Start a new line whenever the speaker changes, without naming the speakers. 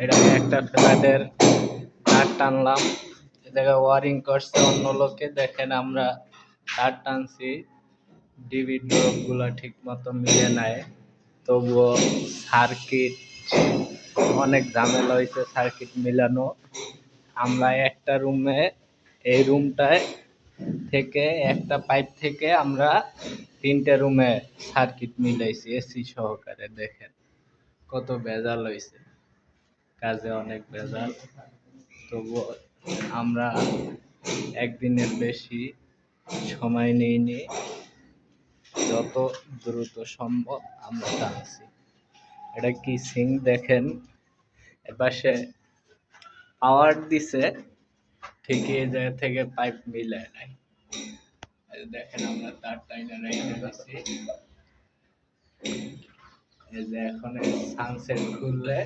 এটা আমি একটা ফ্ল্যাটের তার টানলাম, এ জায়গায় ওয়ারিং করছে অন্য লোকে। দেখেন আমরা তার টানছি, ডিবি ড্রপ গুলা ঠিক মতো মিলে নাই, তবুও সার্কিট অনেক ঝামেলা হয়েছে সার্কিট মিলানো। আমরা একটা রুমে, এই রুমটায় থেকে একটা পাইপ থেকে আমরা 3টে রুমে সার্কিট মিলাইছি এসি সহকারে। দেখেন কত ভেজাল হয়েছে, কাজে অনেক ভেজাল। তবুও আমরা একদিনের বেশি সময় নিইনি, যত দ্রুত সম্ভব আমরা টানছি। এটা কি সিং দেখেন, এপাশে পাওয়ার দিছে ঠিকই, এই জায়গা থেকে পাইপ মিলায় নাই। এই দেখেন আমরা তার টাইনা রেখে দিছি। এই যে এখন সানসেট খুললে